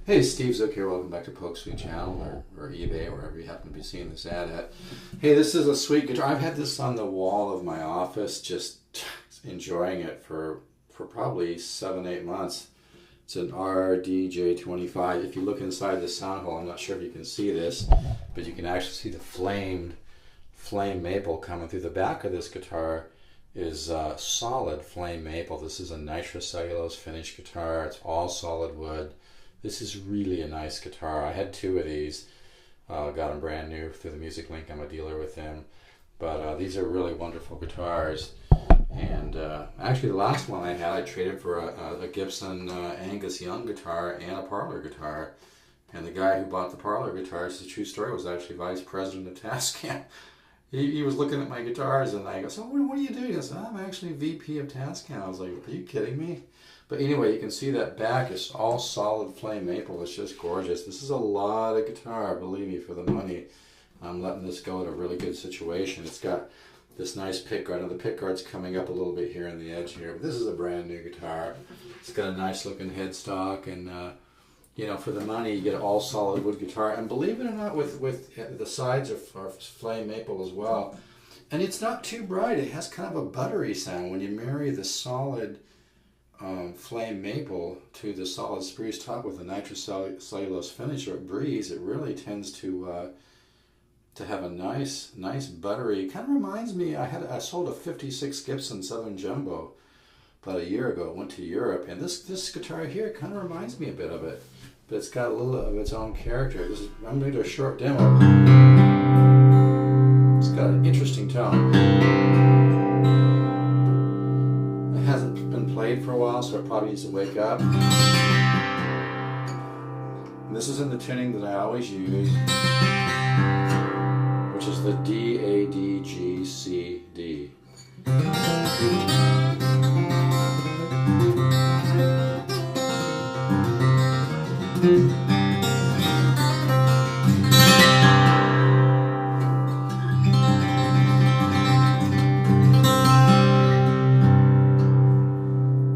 Hey, Steve Zook here. Welcome back to Pokesweet Channel or eBay or wherever you happen to be seeing this ad at. Hey, this is a sweet guitar. I've had this on the wall of my office, just enjoying it for probably 7-8 months. It's an RDJ 25. If you look inside the sound hole, I'm not sure if you can see this, but you can actually see the flame maple coming through. The back of this guitar is solid flame maple. This is a Nitro Cellulose finished guitar. It's all solid wood. This is really a nice guitar. I had 2 of these. Got them brand new through the Music Link. I'm a dealer with them. But these are really wonderful guitars. And actually the last one I had, I traded for a Gibson Angus Young guitar and a parlor guitar. And the guy who bought the parlor guitar, it's a true story, was actually vice president of Tascam. He was looking at my guitars and I go, so what are you doing? I said, I'm actually VP of Tascam. I was like, are you kidding me? But anyway, you can see that back is all solid flame maple. It's just gorgeous. This is a lot of guitar, believe me, for the money. I'm letting this go at a really good situation. It's got this nice pick guard. Now the pick guard's coming up a little bit here on the edge here, but this is a brand new guitar. It's got a nice looking headstock, and you know, for the money you get all solid wood guitar. And believe it or not, with the sides are flame maple as well. And it's not too bright. It has kind of a buttery sound when you marry the solid flame maple to the solid spruce top with a Nitro Cellulose finish or breeze. It really tends to have a nice buttery. It kind of reminds me, I sold a 56 Gibson Southern Jumbo about a year ago. It went to Europe, and this guitar here kind of reminds me a bit of it, but it's got a little of its own character. I'm going to do a short demo. It's got an interesting tone. It hasn't been played for a while, so it probably needs to wake up. And this is in the tuning that I always use, which is the D-A-D-G-C-D.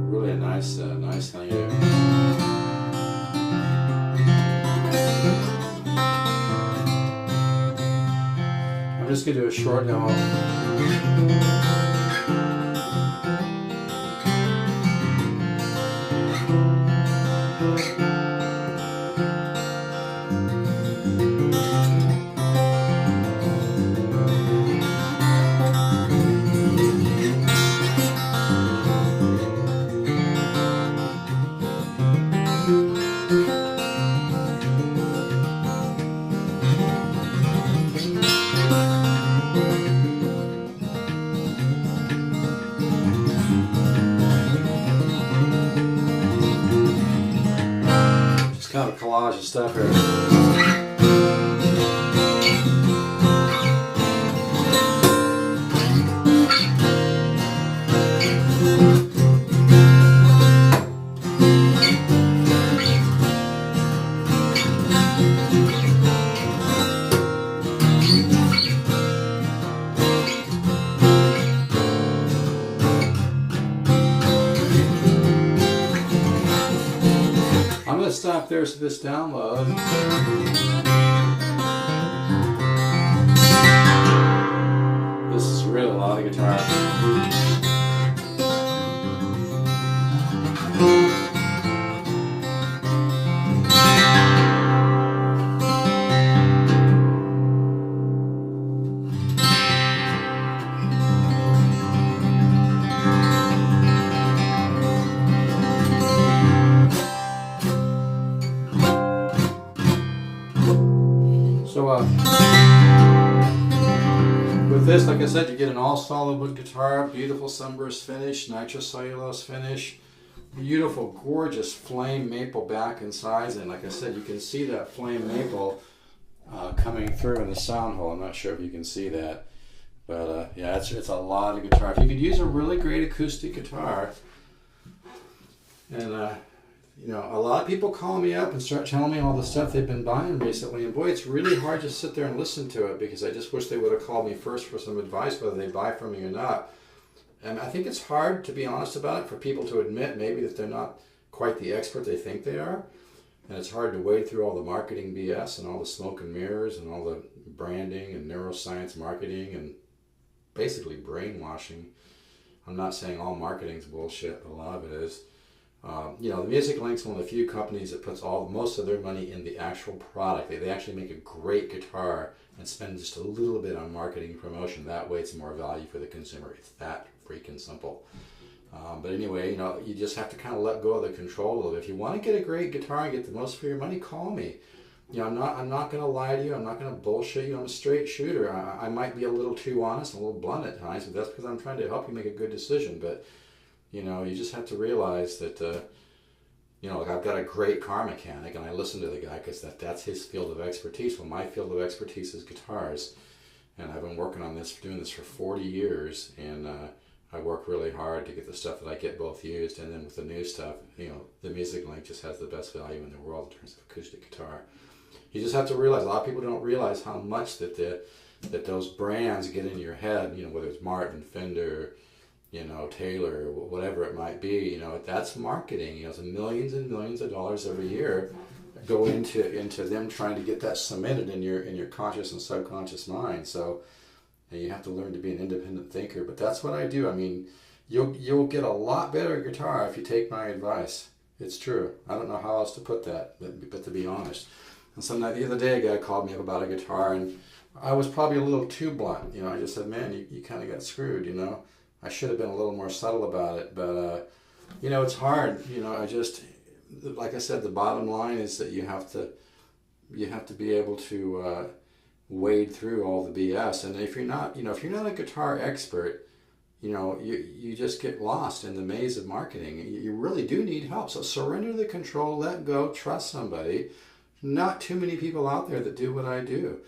Really a nice thing here. I'm just going to do a short demo. Kind of a collage of stuff here. I'm going to stop there so this download. This is really a lot of guitar. So with this, like I said, you get an all solid wood guitar, beautiful sunburst finish, Nitro Cellulose finish, beautiful, gorgeous flame maple back and sides, and like I said, you can see that flame maple coming through in the sound hole. I'm not sure if you can see that, but yeah, it's a lot of guitar. If you could use a really great acoustic guitar, and you know, a lot of people call me up and start telling me all the stuff they've been buying recently, and boy, it's really hard to sit there and listen to it, because I just wish they would have called me first for some advice whether they buy from me or not. And I think it's hard, to be honest about it, for people to admit maybe that they're not quite the expert they think they are. And it's hard to wade through all the marketing BS and all the smoke and mirrors and all the branding and neuroscience marketing and basically brainwashing. I'm not saying all marketing's bullshit, but a lot of it is. You know, the Music Link's one of the few companies that puts most of their money in the actual product. They actually make a great guitar and spend just a little bit on marketing and promotion. That way it's more value for the consumer. It's that freaking simple. But anyway, you know, you just have to kind of let go of the control a little bit. If you want to get a great guitar and get the most for your money, call me. You know, I'm not going to lie to you. I'm not going to bullshit you. I'm a straight shooter. I might be a little too honest and a little blunt at times, but that's because I'm trying to help you make a good decision. But, you know, you just have to realize that, you know, like I've got a great car mechanic and I listen to the guy because that's his field of expertise. Well, my field of expertise is guitars. And I've been working on this, doing this for 40 years. And I work really hard to get the stuff that I get both used. And then with the new stuff, you know, the Music Link just has the best value in the world in terms of acoustic guitar. You just have to realize, a lot of people don't realize how much that those brands get in your head, you know, whether it's Martin, Fender, you know, Taylor, whatever it might be, you know, that's marketing. You know, so millions and millions of dollars every year go into them trying to get that cemented in your conscious and subconscious mind. So you have to learn to be an independent thinker. But that's what I do. I mean, you'll get a lot better guitar if you take my advice. It's true. I don't know how else to put that, but to be honest. And so the other day, a guy called me up about a guitar, and I was probably a little too blunt. You know, I just said, man, you kind of got screwed, you know. I should have been a little more subtle about it, but, you know, it's hard. You know, like I said, the bottom line is that you have to be able to wade through all the BS. And if you're not a guitar expert, you know, you just get lost in the maze of marketing. You really do need help. So surrender the control, let go, trust somebody. Not too many people out there that do what I do.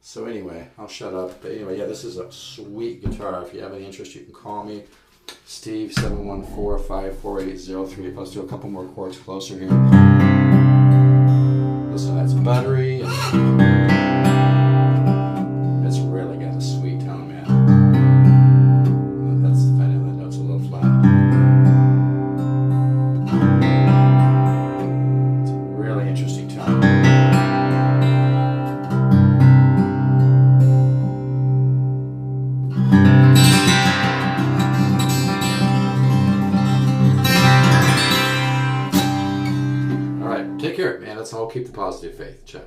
So anyway, I'll shut up. But anyway, yeah, this is a sweet guitar. If you have any interest, you can call me. Steve, 714-548-03. Let's do a couple more chords closer here. Listen, that's buttery. It's really got a sweet tone, man. That's the funny, that note's a little flat. It's a really interesting tone. Take care, man. Let's all keep the positive faith. Ciao.